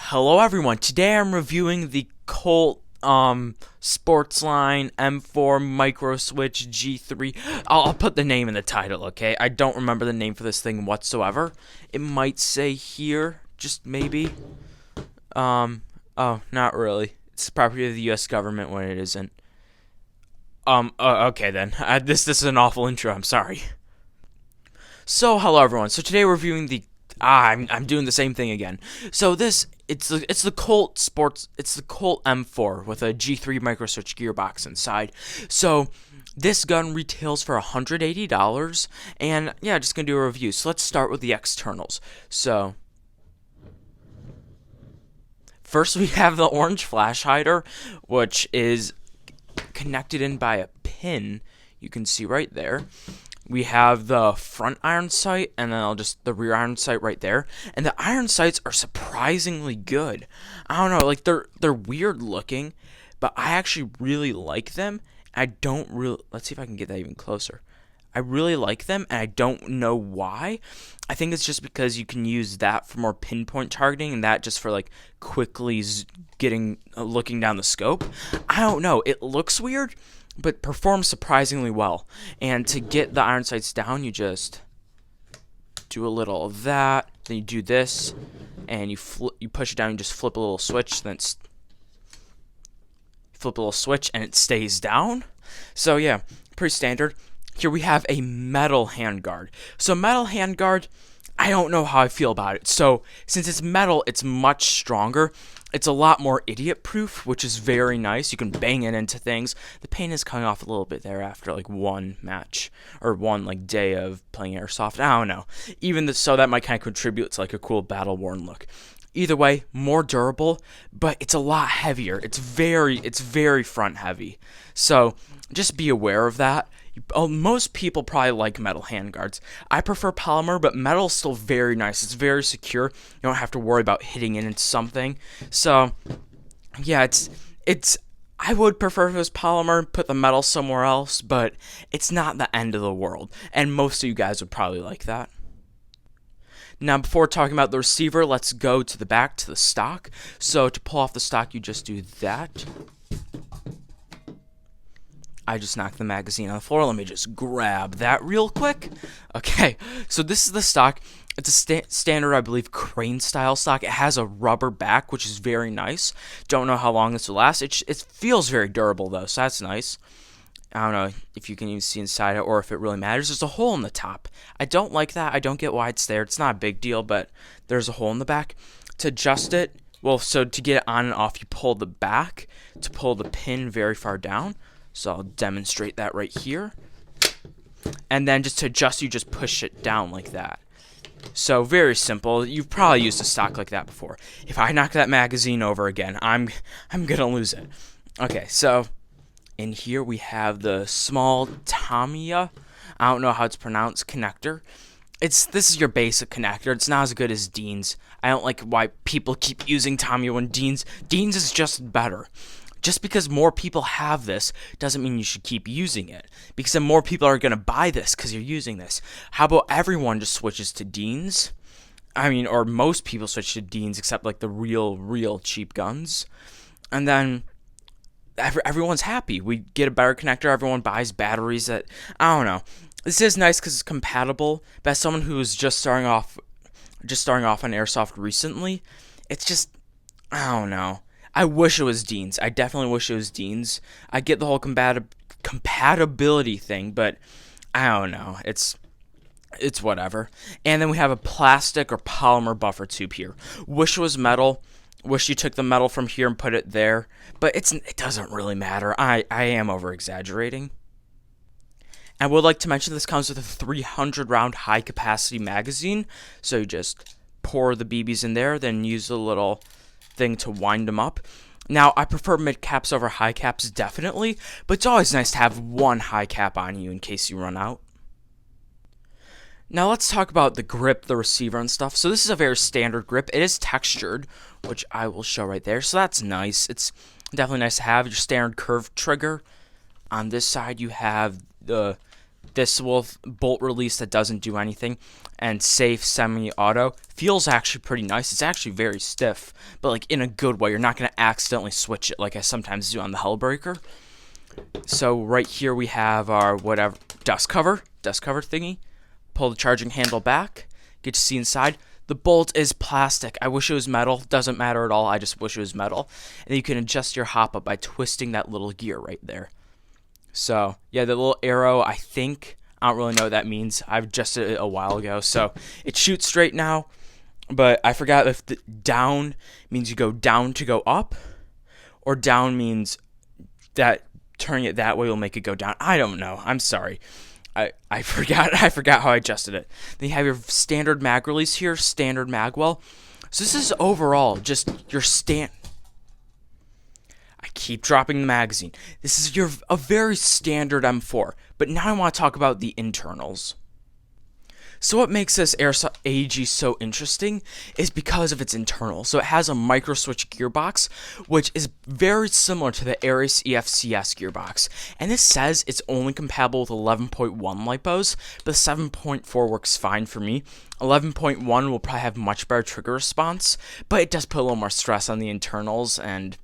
Hello everyone, today I'm reviewing the Colt Sportsline M4 Microswitch G3. I'll put the name in the title, okay? I don't remember the name for this thing whatsoever. It might say here, just maybe. Oh, not really. It's property of the US government when it isn't. Okay then. This is an awful intro, I'm sorry. So, hello everyone. So today we're reviewing the I'm doing the same thing again. So it's the Colt M4 with a G3 Microswitch gearbox inside. So this gun retails for $180, and yeah, just gonna do a review. So let's start with the externals. So first we have the orange flash hider, which is connected in by a pin. You can see right there. We have the front iron sight, and then the rear iron sight right there. And the iron sights are surprisingly good. I don't know, like they're weird looking, but I actually really like them. Let's see if I can get that even closer. I really like them, and I don't know why. I think it's just because you can use that for more pinpoint targeting, and that just for like quickly looking down the scope. I don't know. It looks weird, but performs surprisingly well. And to get the iron sights down, you just do a little of that. Then you do this, and you push it down. You just flip a little switch. Then flip a little switch, and it stays down. So yeah, pretty standard. Here we have a metal handguard. So metal handguard, I don't know how I feel about it. So since it's metal, it's much stronger. It's a lot more idiot-proof, which is very nice. You can bang it into things. The paint is coming off a little bit there after like one match or one like day of playing airsoft. I don't know. So that might kind of contribute to like a cool battle-worn look. Either way, more durable, but it's a lot heavier. It's very front heavy. So just be aware of that. Most people probably like metal handguards. I prefer polymer, but metal's still very nice. It's very secure. You don't have to worry about hitting it into something. So, yeah, I would prefer if it was polymer, put the metal somewhere else, but it's not the end of the world. And most of you guys would probably like that. Now, before talking about the receiver, let's go to the back, to the stock. So, to pull off the stock, you just do that. I just knocked the magazine on the floor. Let me just grab that real quick. Okay, so this is the stock. It's a standard, I believe, crane-style stock. It has a rubber back, which is very nice. Don't know how long this will last. It feels very durable, though, so that's nice. I don't know if you can even see inside it or if it really matters. There's a hole in the top. I don't like that. I don't get why it's there. It's not a big deal, but there's a hole in the back. To adjust it, so to get it on and off, you pull the back to pull the pin very far down. So I'll demonstrate that right here. And then just to adjust, you just push it down like that. So very simple. You've probably used a stock like that before. If I knock that magazine over again, I'm gonna lose it. Okay, so in here we have the small Tamiya. I don't know how it's pronounced, connector. This is your basic connector. It's not as good as Dean's. I don't like why people keep using Tamiya when Dean's is just better. Just because more people have this doesn't mean you should keep using it. Because then more people are going to buy this because you're using this. How about everyone just switches to Dean's? Or most people switch to Dean's except like the real cheap guns. And then everyone's happy. We get a better connector. Everyone buys batteries that, I don't know. This is nice because it's compatible. But as someone who is just starting off on airsoft recently, it's just, I don't know. I wish it was Dean's. I definitely wish it was Dean's. I get the whole compatibility thing, but I don't know. It's whatever. And then we have a plastic or polymer buffer tube here. Wish it was metal. Wish you took the metal from here and put it there. But it doesn't really matter. I am over-exaggerating. I would like to mention this comes with a 300-round high-capacity magazine. So you just pour the BBs in there, then use a little thing to wind them up. Now, I prefer mid caps over high caps, definitely, but it's always nice to have one high cap on you in case you run out. Now, let's talk about the grip, the receiver, and stuff. So this is a very standard grip. It is textured, which I will show right there, so that's nice. It's definitely nice to have your standard curved trigger. On this side, you have the this will bolt release that doesn't do anything, and safe semi-auto feels actually pretty nice. It's actually very stiff, but like in a good way. You're not going to accidentally switch it like I sometimes do on the Hellbreaker. So right here we have our whatever dust cover thingy. Pull the charging handle back, get to see inside. The bolt is plastic. I wish it was metal. Doesn't matter at all. I just wish it was metal. And then you can adjust your hop up by twisting that little gear right there. So yeah, the little arrow, I don't really know what that means. I've adjusted it a while ago. So it shoots straight now, but I forgot if the down means you go down to go up, or down means that turning it that way will make it go down. I don't know. I'm sorry. I forgot how I adjusted it. Then you have your standard mag release here, standard mag well. So this is overall just your I keep dropping the magazine. This is a very standard M4. But now I want to talk about the internals. So what makes this Airsoft AEG so interesting is because of its internals. So it has a Microswitch gearbox, which is very similar to the Ares EFCS gearbox. And this says it's only compatible with 11.1 lipos, but 7.4 works fine for me. 11.1 will probably have much better trigger response, but it does put a little more stress on the internals, and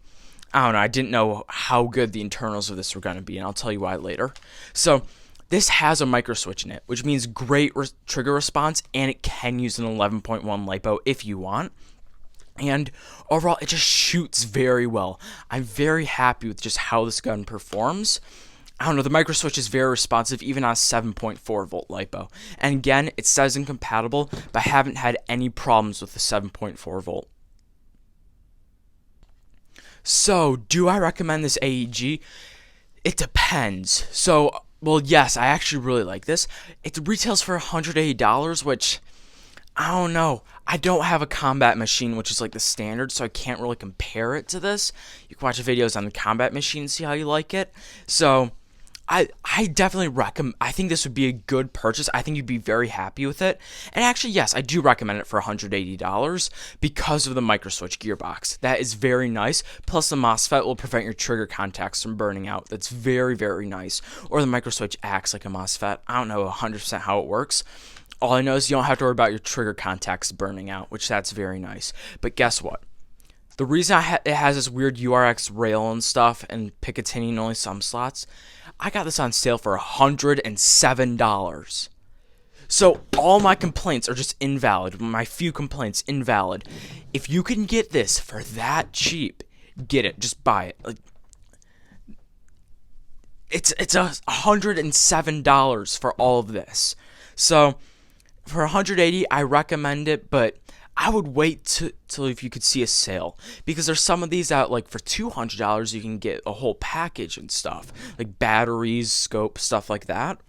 I don't know, I didn't know how good the internals of this were going to be, and I'll tell you why later. So this has a Microswitch in it, which means great trigger response, and it can use an 11.1 lipo if you want. And overall, it just shoots very well. I'm very happy with just how this gun performs. I don't know, the Microswitch is very responsive, even on a 7.4 volt lipo. And again, it says incompatible, but I haven't had any problems with the 7.4 volt. So, do I recommend this AEG? It depends. So, well, yes, I actually really like this. It retails for $180, which, I don't know. I don't have a combat machine, which is like the standard, so I can't really compare it to this. You can watch the videos on the combat machine and see how you like it. So, I definitely recommend. I think this would be a good purchase. I think you'd be very happy with it. And actually, yes, I do recommend it for $180 because of the Microswitch gearbox. That is very nice. Plus, the MOSFET will prevent your trigger contacts from burning out. That's very, very nice. Or the Microswitch acts like a MOSFET. I don't know 100% how it works. All I know is you don't have to worry about your trigger contacts burning out, which that's very nice. But guess what? The reason it has this weird URX rail and stuff and Picatinny in only some slots, I got this on sale for $107. So all my complaints are just invalid. My few complaints invalid. If you can get this for that cheap, get it. Just buy it. Like, it's $107 for all of this. So for $180, I recommend it, but I would wait till if you could see a sale, because there's some of these out like for $200 you can get a whole package and stuff, like batteries, scope, stuff like that.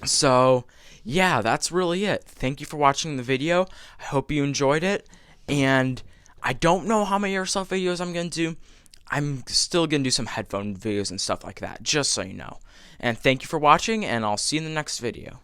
So yeah, that's really it. Thank you for watching the video. I hope you enjoyed it, and I don't know how many airsoft videos I'm going to do. I'm still going to do some headphone videos and stuff like that, just so you know. And thank you for watching, and I'll see you in the next video.